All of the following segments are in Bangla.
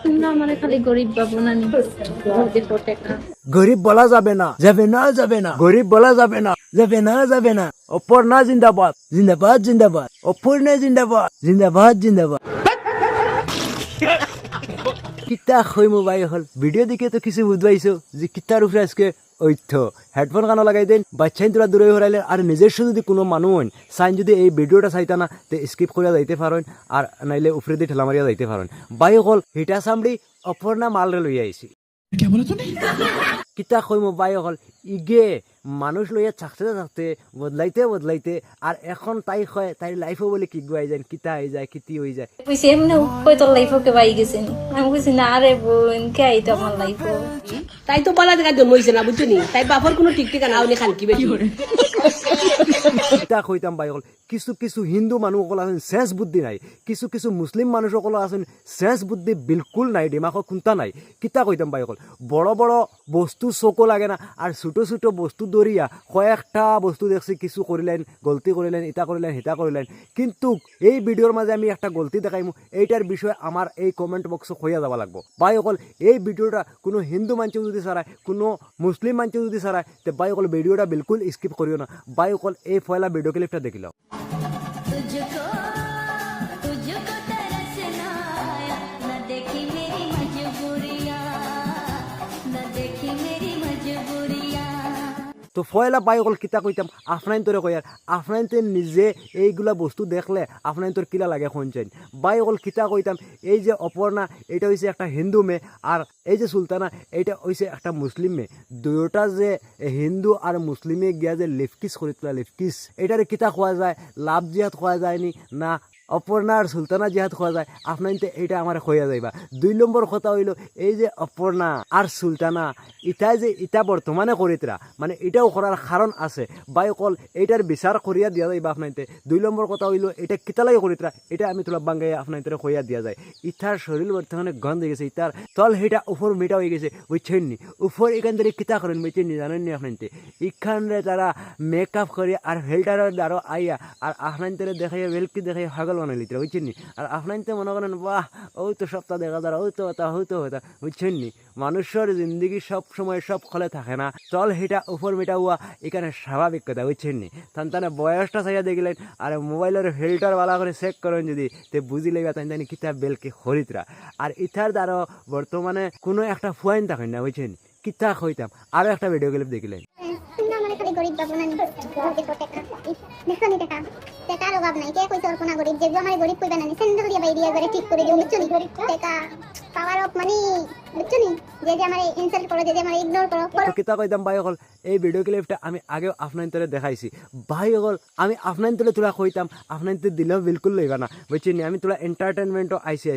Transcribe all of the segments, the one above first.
তোমরা আমার খালি গরিব বাবু না গরিব বলা যাবে না, যাবে না, যাবে না, গরিব বলা যাবে না, যাবে না, যাবে না। অপর্ণা জিন্দাবাদ, জিন্দাবাদ, জিন্দাবাদ, অপর্ণা জিন্দাবাদ, জিন্দাবাদ, জিন্দাবাদ। কিতা হই মোবাইল হল ভিডিও দেখে তো কিছু বুঝবাইছো যে কিতার উপরে আজকে ঐথ হেডফোন কানো লাগাই দেন বাচ্চাইন তোরা দূরে হরাইলেন আর নিজস্ব যদি কোনো মানুষ হন সাইন যদি এই ভিডিওটা চাইতা না তে স্কিপ করিয়া যাইতে পারেন আর নাইলে উপরে দিয়ে ঠেলা মারিয়া যাইতে পারেন। বাই হল হিটা সামড়ি অপর্ণা মালরে লইয়া আইছি। কিতা কইমো বাই হল ইগে মানুষ লইয়া থাকতে থাকতে বদলাইতে বদলাইতে আর এখন তাই হয় তাই লাইফও বলে কি গুয়াই যায় কিতা হয়ে যায় কিতি হয়ে যায়। কইছি এমনি কই তোর লাইফও কে পাই গেছেন আমি কইছি না রে বোন কে আইতো আমার লাইফও তাই তো বলা জায়গা জন্ম হয়েছে না বুঝছো নি তাই বাপর কোনো ঠিক ঠিকানা হয়নি খানকি বেশি কিতা কইতাম বাই হল কিছু কিছু হিন্দু মানুষ সকল আছেন শেষ বুদ্ধি নাই, কিছু কিছু মুসলিম মানুষ সকল আছেন শেষ বুদ্ধি বিলকুল নাই, দিমাগত খুন্তা নাই। কিতা কইতাম বাই সকল বড় বড় বস্তু চকু লাগে না আর ছোট ছোট বস্তু দরিয়া কয়েকটা বস্তু দেখছি কিছু করিলেন গলতি করিলেন ইটা করিলেন হিতা করিলেন, কিন্তু এই ভিডিওর মাঝে আমি একটা গলতি দেখাইমু এইটার বিষয়ে আমার এই কমেন্ট বক্স হইয়া যাওয়া লাগবো। বাই সকল এই ভিডিওটা কোনো হিন্দু মানুষ যদি চারায় কোনো মুসলিম মানুষ যদি চারায় তো বাই সকল ভিডিওটা বিলকুল স্কিপ করিও না। বাই সকল এই পয়লা ভিডিও ক্লিপটা দেখিল। तुझको तुझको तरसना आया न देखी मेरी मजबूरियां न देखी मेरी मजबूरियां। তো ফয়লা বাই অকল কিতা কইতাম আফনাইন তোরে কয়ার আফনাইন তে নিজে এইগুলা বস্তু দেখলে আফনাইন তোর কিলা লাগে শুনছেন। বাই অকল কিতা কইতাম এই যে অপর্ণা এটা হইছে একটা হিন্দু মেয়ে আর এই যে সুলতানা এটা হইছে একটা মুসলিম মেয়ে, দুয়োটা যে হিন্দু আর মুসলিমে গিয়া যে লিফকিস করিতলা লিফকিস এটারে কিতা খোয়া যায় লাভ জিহাদ খোয়া যায়নি না অপর্ণা আর সুলতানা জিহাদ খোয়া যায় আপনাইতে এইটা আমার খইয়া যাইবা। 2 নম্বর কথা হইল এই যে অপর্ণা আর সুলতানা ইটা যে ইটা বর্তমানে করিতরা মানে এটাও করার কারণ আছে বাই কল এইটার বিচার করিয়া দিয়া যাইবা আপনাইতে। 2 নম্বর কথা হইল এটা কিতা লাগে করিতরা এটা আমি তোলা বাঙ্গাইয়া আপনাইতে খইয়া দিয়া যায়। ইটার শরীর বর্তমানে গন্ধ হয়ে গেছে ইটার তল হেটা উপর মিটা হয়ে গেছে বুঝছেন নি উপর এখান থেকে কিতা করেন বুঝছেন নি জানেন নি আপনাইতে এখানে তারা মেকআপ করে আর ফিল্টারের দ্বারা আইয়া আর আপনাইতে দেখাইয়া বেলকি দেখাইয়া হাগল বানাই লিতরা বুঝছেন নি আর আপনাইতে মনে করেন বাহ ও তো সপ্তাহ দেখা যারা ও তো হতা হইতো হতা বুঝছেন নি মানুষের জিন্দগি সব সময় সব খলে থাকে না চল হেটা উপর মেটা হওয়া এখানে স্বাভাবিক কথা বুঝছেন নি। তানে বয়সটা চাইয়া দেখলেন আর মোবাইলের ফিল্টার বালা করে চেক করেন যদি তে বুঝি লেগা তাই জানি কিতাব বেলকে হরিতরা আর ইথার দ্বারা বর্তমানে কোনো একটা ফুয়াইন থাকেন না বুঝছেন কিতা হইতাম। আরো একটা ভিডিও ক্লিপ দেখলেন গরিব বাবু না টাকার অভাব নাই কে কইছে অর্পণা গরিব যেগুলো আমার গরিব কইবা না সেন্ডেল দিয়ে বাইরিয়া করে ঠিক করে দিও বুঝছো নি টাকা পাওয়ার অফ মানি বুঝছো নি যে যে আমার ইনসাল্ট করো যে যে আমার ইগনোর করো তো কিতা কইতাম ভাই হল এই ভিডিও ক্লিপটা আমি আগেও আপনাইতরে দেখাইছি ভাই হল আমি আপনাইতরে তোলা কইতাম আপনাইতে দিলেও বিলকুল লইবা না বুঝছি নি আমি তোলা এন্টারটেনমেন্টও আইছি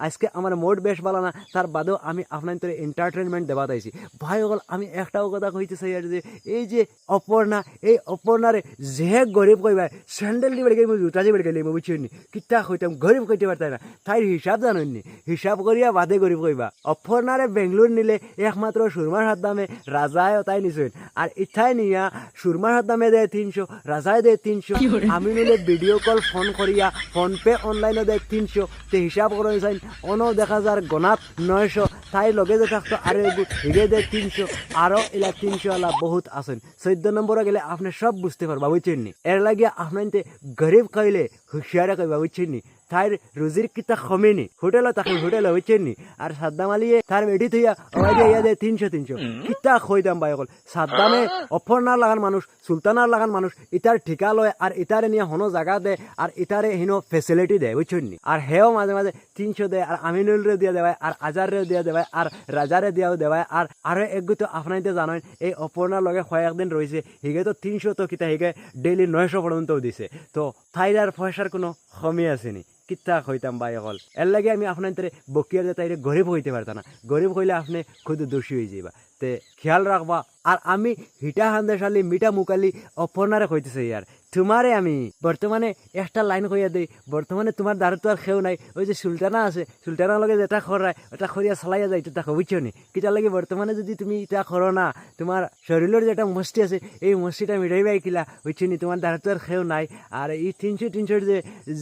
আজকে আমার মোড বেশ ভালো না তার বাদেও আমি আপনাইতরে এন্টারটেনমেন্ট দেওয়া আইছি। ভাই হল আমি একটাও কথা কইতে চাই আর যে এই যে অপর্ণা এই অপর্ণারে যে গরিব কইবা স্যান্ডেল দিয়ে বেড়ে গেলে জুতা দিয়ে বেড়ে গেলে বুঝছি নি কিতা কইতাম গরিব কইতে পারতাই না তাই হিসাব জানেন নি হিসাব করিয়া বাদে গরিব কইবা। অপর্ণারে বেঙ্গলোর নিলে একমাত্র সুরমার হাত দামে রাজায় তাই নিছেন আর ইথায় নিয়া সুরমার হাত দামে দেয় 300 রাজায় দেয় 300 আমি নিলে ভিডিও কল ফোন করিয়া ফোন পে অনলাইনে দেয় 300 তে হিসাব করে চাইন অনো দেখা যার গনাত 900 তাই লগে যে থাকতো আরে হিগে দেয় 300 আরো এলা 300 আলা বহুত আছেন। 14 নম্বরে গেলে আপনি সব বুঝতে পারবা বুঝছেন নি এর লাগিয়া আপনাইতে গরিব কইলে হুশিয়ারে কইবা বুঝছেন নি তাই রুজির কিতা কমেনি হোটেল তাকে হোটেল বুঝছেন নি আর সাদ্দাম আলিয়ে তার বেটি থইয়া ওই ইয়া দেয় 300 কিতা কইতাম ভাই সকল সাদ্দামে অপর্ণার লাগান মানুষ সুলতানার লাগান মানুষ ইতার ঠিকা লয় আর ইতারে নিয়ে হনো জায়গা দেয় আর ইতারে হিনো ফেসিলিটি দেয় বুঝছেন নি আর হেও মাঝে মাঝে 300 দেয় আর আমিনুলরে দিয়া দেওয়ায় আর আজারে দিয়া দেওয়ায় আর রাজারে দিয়াও দেওয়ায় আর আরো একগু তো আপনাইতে জানেন এই অপর্ণার লগে কয়েকদিন রয়েছে হিগে তো 300 তো কিতা হিগে ডেইলি 900 পর্যন্তও দিছে তো থাইরার পয়সার কোনো কমই আসেনি কিতা কইতাম ভাই হল এর লাগে আমি আপনার বকিয়ার যে তাইরে গরিব হইতে পারতাম না গরিব হইলে আপনি খুদ দোষী হয়ে যাইবা তে খেয়াল রাখবা। আর আমি হিটা হান্দেশালি মিঠা মুকালি অপর্ণারে কইতেছে ইয়ার তোমারে আমি বর্তমানে একটা লাইন কইয়া দেই বর্তমানে তোমার দ্বারা তো আর খেও নাই ওই যে সুলতানা আছে সুলতানার লগে যেটা খরায় ওটা খরিয়া চালাইয়া যায় এটা বুঝছো নি কিটা লাগে বর্তমানে যদি তুমি এটা করো না তোমার শরীরের যেটা মস্তি আছে এই মস্তিটা মিটাইবাই কিলা বুঝছো নি তোমার দ্বারা তো আর খেও নাই আর এই 300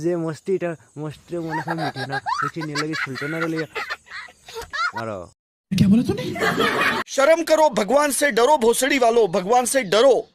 যে মস্তিটা মস্তি মনে হয় মিটে না বুঝছি নি লাগে সুলতানার লিগে मारो शर्म करो, भगवान से डरो, भोसड़ी वालों, भगवान से डरो।